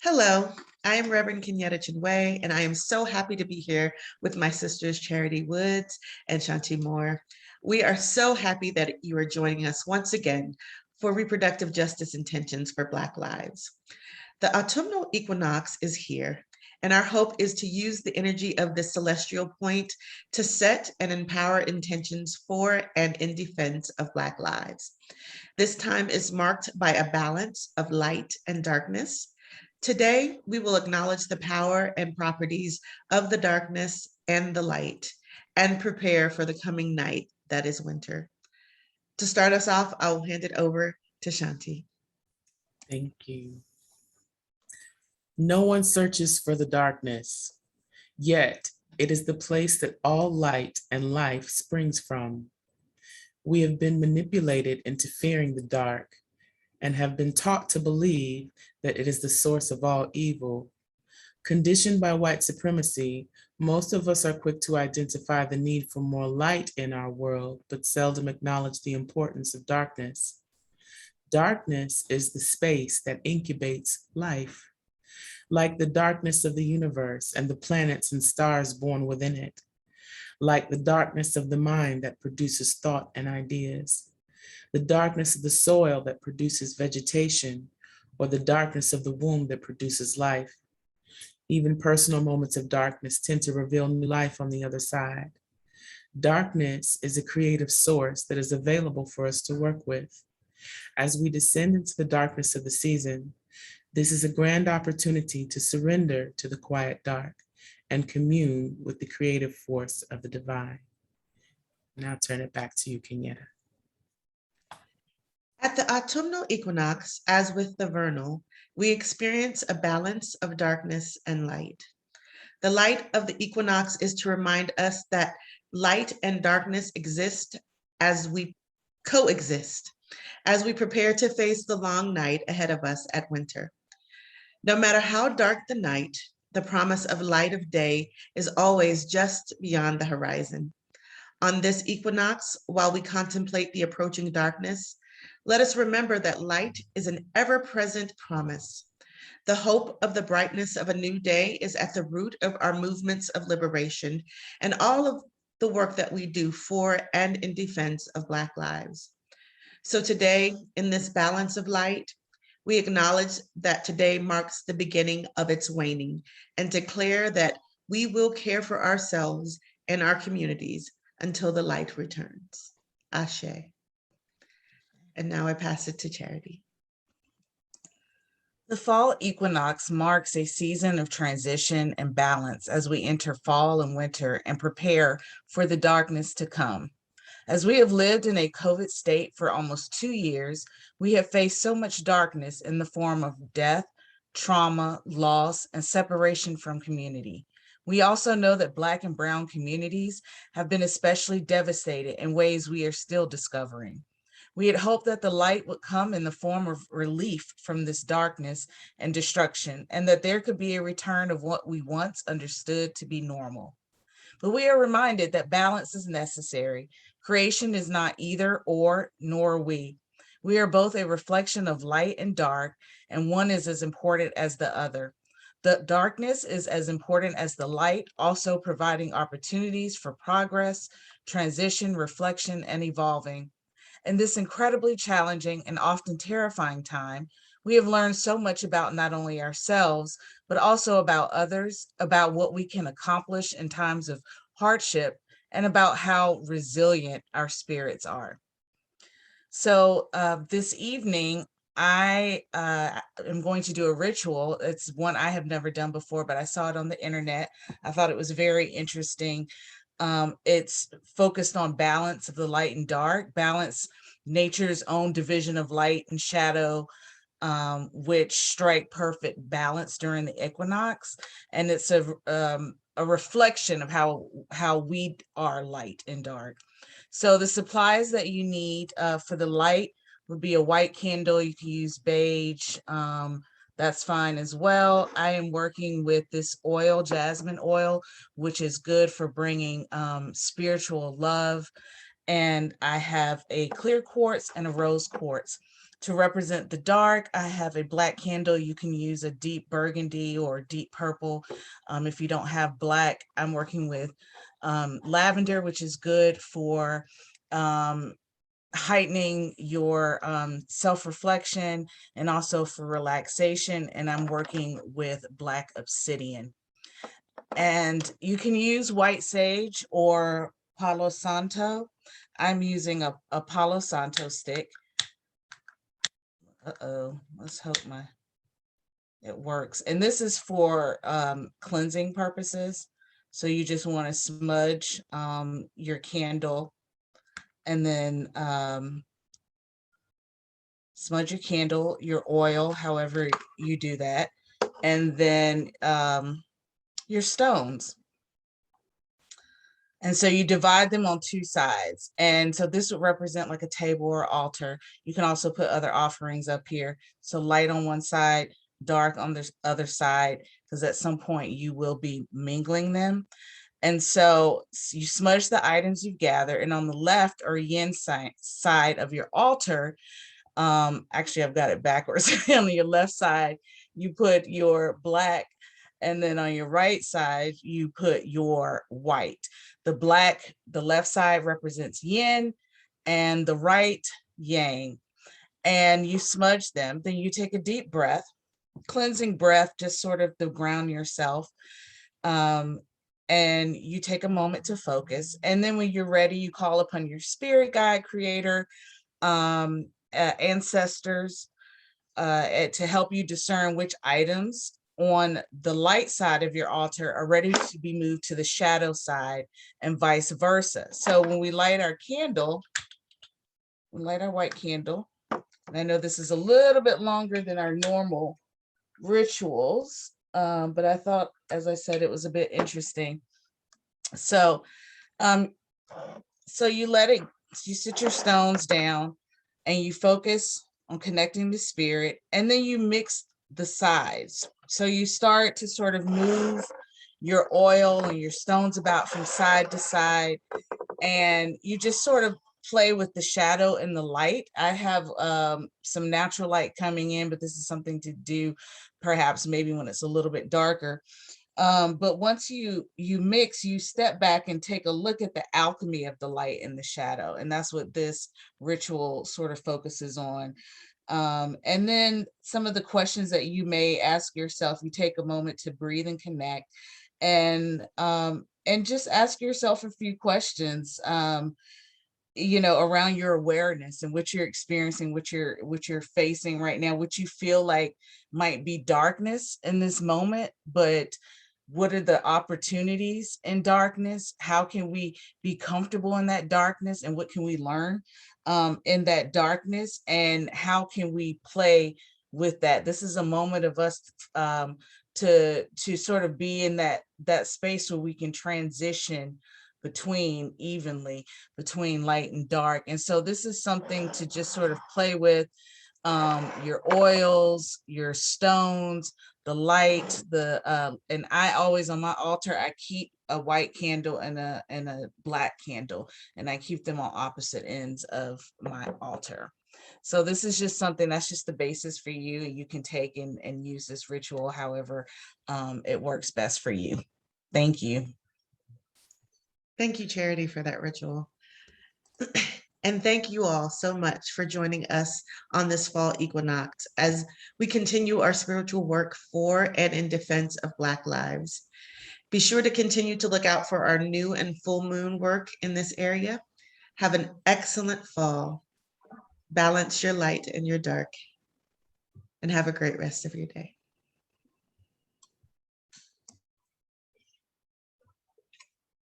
Hello, I am Reverend Kenyetta Chinwe, and I am so happy to be here with my sisters Charity Woods and Shanti Moore. We are so happy that you are joining us once again for Reproductive Justice Intentions for Black Lives. The autumnal equinox is here, and our hope is to use the energy of this celestial point to set and empower intentions for and in defense of Black lives. This time is marked by a balance of light and darkness. Today, we will acknowledge the power and properties of the darkness and the light and prepare for the coming night that is winter. To start us off, I will hand it over to Shanti. Thank you. No one searches for the darkness, yet it is the place that all light and life springs from. We have been manipulated into fearing the dark and have been taught to believe that it is the source of all evil. Conditioned by white supremacy, most of us are quick to identify the need for more light in our world, but seldom acknowledge the importance of darkness. Darkness is the space that incubates life, like the darkness of the universe and the planets and stars born within it, like the darkness of the mind that produces thought and ideas, the darkness of the soil that produces vegetation, or the darkness of the womb that produces life. Even personal moments of darkness tend to reveal new life on the other side. Darkness is a creative source that is available for us to work with. As we descend into the darkness of the season, this is a grand opportunity to surrender to the quiet dark and commune with the creative force of the divine. Now turn it back to you, Kenyetta. At the autumnal equinox, as with the vernal, we experience a balance of darkness and light. The light of the equinox is to remind us that light and darkness exist as we coexist, as we prepare to face the long night ahead of us at winter. No matter how dark the night, the promise of light of day is always just beyond the horizon. On this equinox, while we contemplate the approaching darkness, let us remember that light is an ever-present promise. The hope of the brightness of a new day is at the root of our movements of liberation and all of the work that we do for and in defense of Black lives. So today, in this balance of light, we acknowledge that today marks the beginning of its waning and declare that we will care for ourselves and our communities until the light returns. Ashe. And now I pass it to Charity. The fall equinox marks a season of transition and balance as we enter fall and winter and prepare for the darkness to come. As we have lived in a COVID state for almost 2 years, we have faced so much darkness in the form of death, trauma, loss, and separation from community. We also know that Black and Brown communities have been especially devastated in ways we are still discovering. We had hoped that the light would come in the form of relief from this darkness and destruction, and that there could be a return of what we once understood to be normal. But we are reminded that balance is necessary. Creation is not either or, nor we. We are both a reflection of light and dark, and one is as important as the other. The darkness is as important as the light, also providing opportunities for progress, transition, reflection, and evolving. In this incredibly challenging and often terrifying time, we have learned so much about not only ourselves, but also about others, about what we can accomplish in times of hardship, and about how resilient our spirits are. So this evening, I am going to do a ritual. It's one I have never done before, but I saw it on the internet. I thought it was very interesting. It's focused on balance of the light and dark, balance nature's own division of light and shadow, which strike perfect balance during the equinox. And it's a reflection of how we are light and dark. So the supplies that you need for the light would be a white candle. You can use beige. That's fine as well. I am working with this oil, jasmine oil, which is good for bringing spiritual love and I have a clear quartz and a rose quartz. To represent the dark, I have a black candle. You can use a deep burgundy or deep purple. If you don't have black, I'm working with lavender, which is good for heightening your self-reflection and also for relaxation. And I'm working with black obsidian. And you can use white sage or Palo Santo. I'm using a Palo Santo stick. Let's hope it works. And this is for cleansing purposes. So you just want to smudge your candle, and then smudge your candle, your oil, however you do that, and then your stones. And so you divide them on two sides. And so this would represent like a table or altar. You can also put other offerings up here. So light on one side, dark on the other side, because at some point you will be mingling them. And so you smudge the items you gather, and on the left or yin side of your altar, actually I've got it backwards. On your left side, you put your black, and then on your right side, you put your white. The black, the left side represents yin, and the right yang. And you smudge them. Then you take a deep breath, cleansing breath, just sort of to ground yourself. And you take a moment to focus. And then when you're ready, you call upon your spirit guide, creator, ancestors, to help you discern which items on the light side of your altar are ready to be moved to the shadow side, and vice versa. So when we light our candle, we light our white candle, and I know this is a little bit longer than our normal rituals, but I thought, as I said, it was a bit interesting. So, so you sit your stones down, and you focus on connecting to spirit, and then you mix the sides. So you start to sort of move your oil and your stones about from side to side, and you just sort of play with the shadow and the light. I have some natural light coming in, but this is something to do perhaps maybe when it's a little bit darker. But once you mix, you step back and take a look at the alchemy of the light and the shadow. And that's what this ritual sort of focuses on. And then some of the questions that you may ask yourself, you take a moment to breathe and connect, and just ask yourself a few questions, around your awareness and what you're experiencing, what you're facing right now, what you feel like might be darkness in this moment, but what are the opportunities in darkness? How can we be comfortable in that darkness, and what can we learn in that darkness, and how can we play with that? This is a moment of us to sort of be in that space where we can transition evenly between light and dark. And so this is something to just sort of play with, your oils, your stones, the light, and I always, on my altar, I keep a white candle and a black candle, and I keep them on opposite ends of my altar. So this is just something that's just the basis for you. You can take and use this ritual however it works best for you. Thank you. Thank you, Charity, for that ritual. And thank you all so much for joining us on this fall equinox as we continue our spiritual work for and in defense of Black lives. Be sure to continue to look out for our new and full moon work in this area. Have an excellent fall. Balance your light and your dark, and have a great rest of your day.